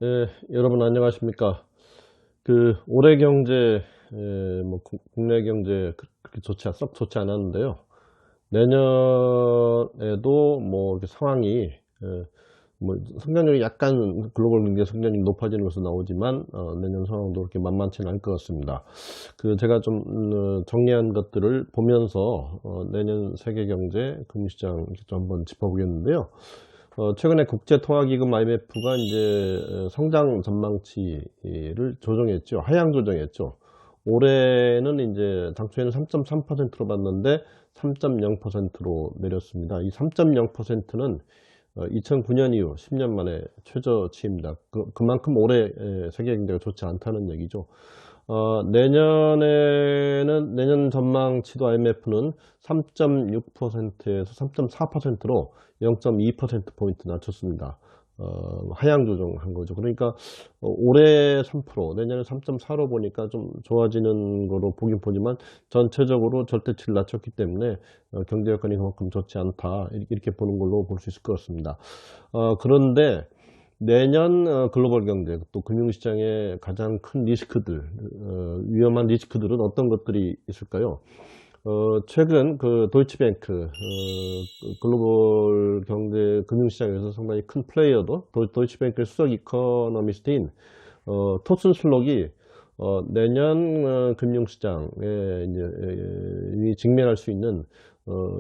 예, 여러분 안녕하십니까. 올해 경제, 국내 경제 그렇게 썩 좋지 않았는데요. 내년에도 이렇게 상황이, 성장률이 약간 글로벌 경제 성장률이 높아지는 것으로 나오지만, 내년 상황도 그렇게 만만치는 않을 것 같습니다. 제가 좀, 정리한 것들을 보면서, 내년 세계 경제, 금융시장 이렇게 좀 한번 짚어보겠는데요. 최근에 국제통화기금 IMF가 이제 성장 전망치를 조정했죠. 하향 조정했죠. 올해는 이제 당초에는 3.3%로 봤는데 3.0%로 내렸습니다. 이 3.0%는 2009년 이후 10년 만에 최저치입니다. 그만큼 올해 세계 경제가 좋지 않다는 얘기죠. 내년 전망치도 IMF는 3.6%에서 3.4%로 0.2%포인트 낮췄습니다. 하향 조정한 거죠. 그러니까 올해 3%, 내년에 3.4로 보니까 좀 좋아지는 거로 보긴 보지만 전체적으로 절대치를 낮췄기 때문에 경제 여건이 그만큼 좋지 않다. 이렇게 보는 걸로 볼 수 있을 것 같습니다. 그런데 내년 글로벌 경제 또 금융시장의 가장 큰 리스크들, 위험한 리스크들은 어떤 것들이 있을까요? 최근 도이치뱅크 글로벌 경제 금융시장에서 상당히 큰 플레이어도 도이치뱅크의 수석 이코노미스트인 토슨 슬록이 내년 금융시장에 이제 이 직면할 수 있는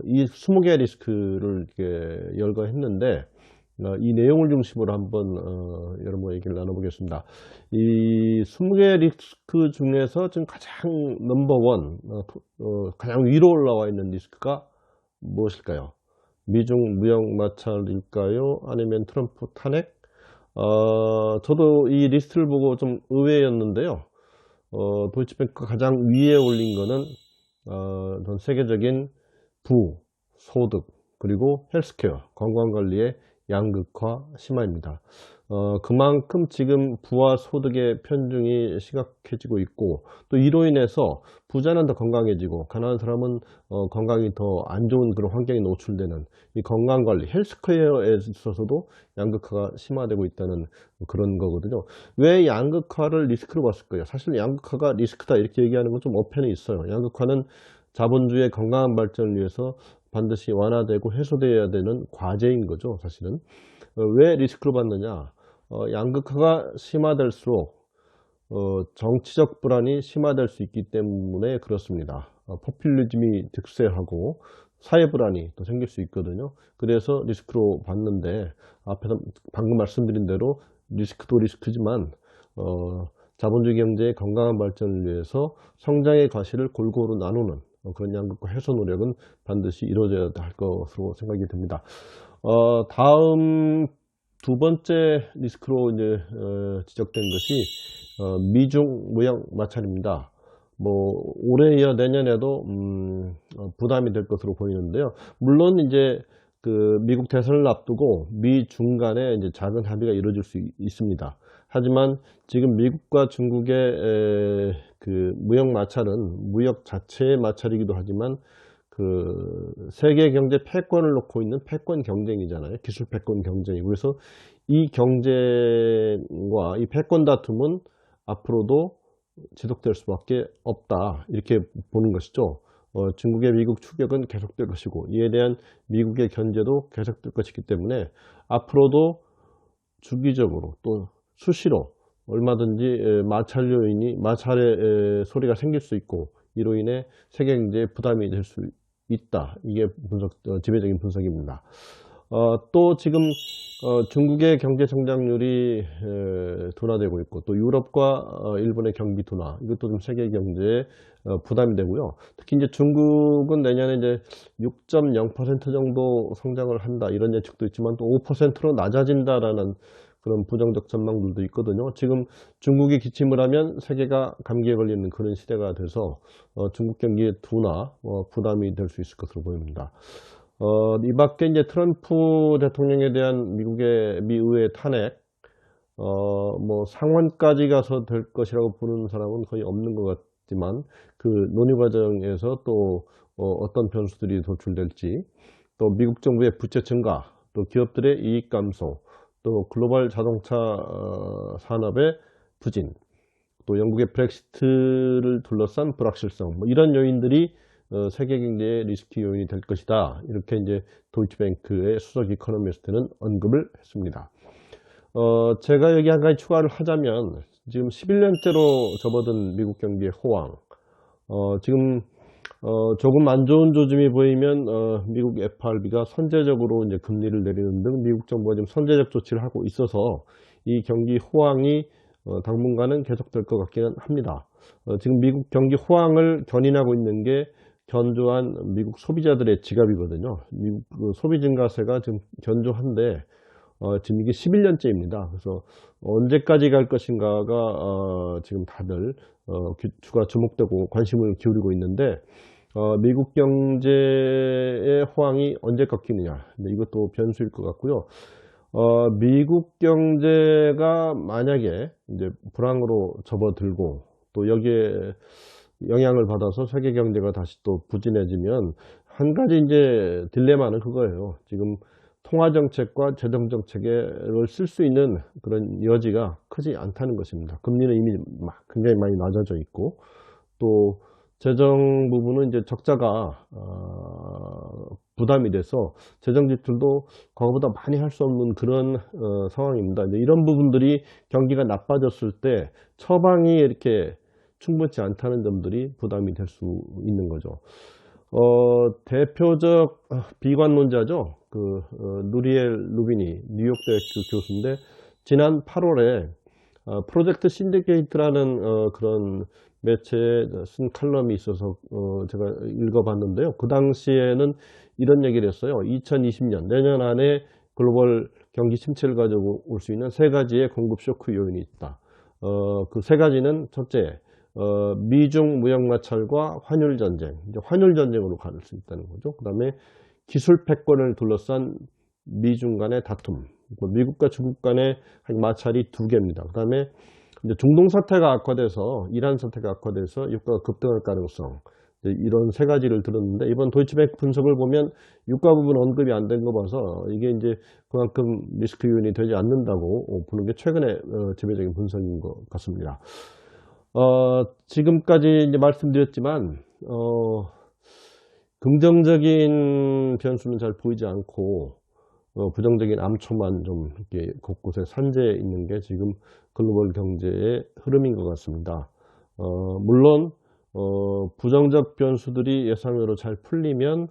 이 20개 리스크를 이렇게 열거했는데 이 내용을 중심으로 한번 여러분과 얘기를 나눠보겠습니다. 이 20개 리스크 중에서 지금 가장 넘버원, 가장 위로 올라와 있는 리스크가 무엇일까요? 미중 무역 마찰일까요? 아니면 트럼프 탄핵? 저도 이 리스트를 보고 좀 의외였는데요. 도이치뱅크가 가장 위에 올린 거는 전 세계적인 소득, 그리고 헬스케어, 건강관리의 양극화 심화입니다. 그만큼 지금 부와 소득의 편중이 심각해지고 있고, 또 이로 인해서 부자는 더 건강해지고 가난한 사람은 건강이 더 안 좋은 그런 환경에 노출되는 이 건강관리, 헬스케어에 있어서도 양극화가 심화되고 있다는 그런 거거든요. 왜 양극화를 리스크로 봤을까요? 사실 양극화가 리스크다 이렇게 얘기하는 건 좀 어폐는 있어요. 양극화는 자본주의의 건강한 발전을 위해서 반드시 완화되고 해소되어야 되는 과제인 거죠, 사실은. 왜 리스크로 봤느냐? 양극화가 심화될수록 정치적 불안이 심화될 수 있기 때문에 그렇습니다. 포퓰리즘이 득세하고 사회 불안이 또 생길 수 있거든요. 그래서 리스크로 봤는데, 앞에서 방금 말씀드린 대로 리스크도 리스크지만 자본주의 경제의 건강한 발전을 위해서 성장의 과실을 골고루 나누는 그런 양극화 해소 노력은 반드시 이루어져야 할 것으로 생각이 듭니다. 다음 두 번째 리스크로 이제 지적된 것이 미중 무역 마찰입니다. 올해 이어 내년에도 부담이 될 것으로 보이는데요. 물론 이제 미국 대선을 앞두고 미 중 간에 이제 작은 합의가 이루어질 수 있습니다. 하지만 지금 미국과 중국의 무역 마찰은 무역 자체의 마찰이기도 하지만 세계 경제 패권을 놓고 있는 패권 경쟁이잖아요. 기술 패권 경쟁이고. 그래서 이 경쟁과 이 패권 다툼은 앞으로도 지속될 수밖에 없다. 이렇게 보는 것이죠. 중국의 미국 추격은 계속될 것이고, 이에 대한 미국의 견제도 계속될 것이기 때문에 앞으로도 주기적으로 또 수시로 얼마든지 마찰의 소리가 생길 수 있고, 이로 인해 세계 경제에 부담이 될 수 있다. 이게 지배적인 분석입니다. 또 지금 중국의 경제 성장률이 둔화되고 있고, 또 유럽과 일본의 경기 둔화, 이것도 좀 세계 경제에 부담이 되고요. 특히 이제 중국은 내년에 이제 6.0% 정도 성장을 한다, 이런 예측도 있지만 또 5%로 낮아진다라는 그런 부정적 전망들도 있거든요. 지금 중국이 기침을 하면 세계가 감기에 걸리는 그런 시대가 돼서 중국 경기의 둔화, 부담이 될 수 있을 것으로 보입니다. 이 밖에 이제 트럼프 대통령에 대한 미의회 탄핵, 상원까지 가서 될 것이라고 보는 사람은 거의 없는 것 같지만, 논의 과정에서 또 어떤 변수들이 도출될지, 또 미국 정부의 부채 증가, 또 기업들의 이익 감소, 또 글로벌 자동차 산업의 부진, 또 영국의 브렉시트를 둘러싼 불확실성, 뭐 이런 요인들이 세계 경제의 리스크 요인이 될 것이다. 이렇게 이제 도이치뱅크의 수석 이코노미스트는 언급을 했습니다. 제가 여기 한 가지 추가를 하자면 지금 11년째로 접어든 미국 경기의 호황, 지금 조금 안 좋은 조짐이 보이면 미국 FRB가 선제적으로 이제 금리를 내리는 등 미국 정부가 지금 선제적 조치를 하고 있어서 이 경기 호황이 당분간은 계속될 것 같기는 합니다. 지금 미국 경기 호황을 견인하고 있는 게 견조한 미국 소비자들의 지갑이거든요. 미국 소비 증가세가 지금 견조한데 지금 이게 11년째입니다. 그래서 언제까지 갈 것인가가 지금 다들 주가 주목되고 관심을 기울이고 있는데 미국 경제의 호황이 언제 꺾이느냐, 이것도 변수일 것 같고요. 미국 경제가 만약에 이제 불황으로 접어들고 또 여기에 영향을 받아서 세계 경제가 다시 또 부진해지면 한 가지 이제 딜레마는 그거예요. 지금 통화정책과 재정정책을 쓸 수 있는 그런 여지가 크지 않다는 것입니다. 금리는 이미 굉장히 많이 낮아져 있고, 또 재정 부분은 이제 적자가 부담이 돼서 재정 지출도 과거보다 많이 할 수 없는 그런 상황입니다. 이제 이런 부분들이 경기가 나빠졌을 때 처방이 이렇게 충분치 않다는 점들이 부담이 될 수 있는 거죠. 대표적 비관론자죠. 누리엘 루비니 뉴욕 대학교 교수인데 지난 8월에 프로젝트 신디케이트라는 그런 매체에 쓴 칼럼이 있어서 제가 읽어봤는데요. 그 당시에는 이런 얘기를 했어요. 2020년 내년 안에 글로벌 경기 침체를 가져올 수 있는 세 가지의 공급 쇼크 요인이 있다. 그 세 가지는 첫째, 미중 무역 마찰과 환율 전쟁, 이제 환율 전쟁으로 갈 수 있다는 거죠. 그 다음에 기술 패권을 둘러싼 미중 간의 다툼, 미국과 중국 간의 마찰이 두 개입니다. 그 다음에 이제 중동 사태가 악화돼서, 이란 사태가 악화돼서 유가가 급등할 가능성, 이런 세 가지를 들었는데, 이번 도이치뱅크 분석을 보면 유가 부분 언급이 안 된 거 봐서 이게 이제 그만큼 리스크 요인이 되지 않는다고 보는 게 최근의 지배적인 분석인 것 같습니다. 지금까지 이제 말씀드렸지만, 긍정적인 변수는 잘 보이지 않고, 부정적인 암초만 좀 이렇게 곳곳에 산재해 있는 게 지금 글로벌 경제의 흐름인 것 같습니다. 물론, 부정적 변수들이 예상외로 잘 풀리면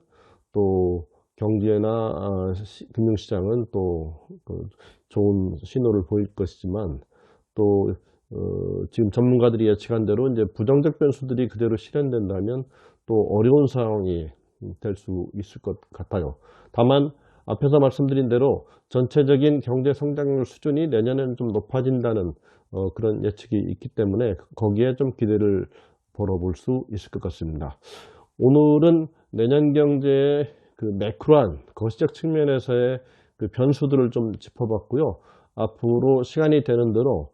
또 경제나 금융시장은 또 좋은 신호를 보일 것이지만, 또 지금 전문가들이 예측한 대로 이제 부정적 변수들이 그대로 실현된다면 또 어려운 상황이 될 수 있을 것 같아요. 다만 앞에서 말씀드린 대로 전체적인 경제 성장률 수준이 내년에는 좀 높아진다는 그런 예측이 있기 때문에 거기에 좀 기대를 걸어볼 수 있을 것 같습니다. 오늘은 내년 경제의 그 매크로한 거시적 측면에서의 그 변수들을 좀 짚어봤고요. 앞으로 시간이 되는 대로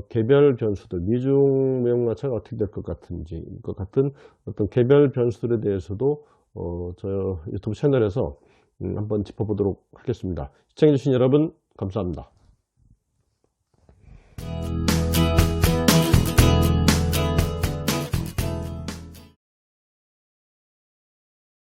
개별 변수들, 미중 무역 마찰이 어떻게 될 것 같은지, 같은 어떤 개별 변수들에 대해서도 저 유튜브 채널에서 한번 짚어보도록 하겠습니다. 시청해주신 여러분 감사합니다.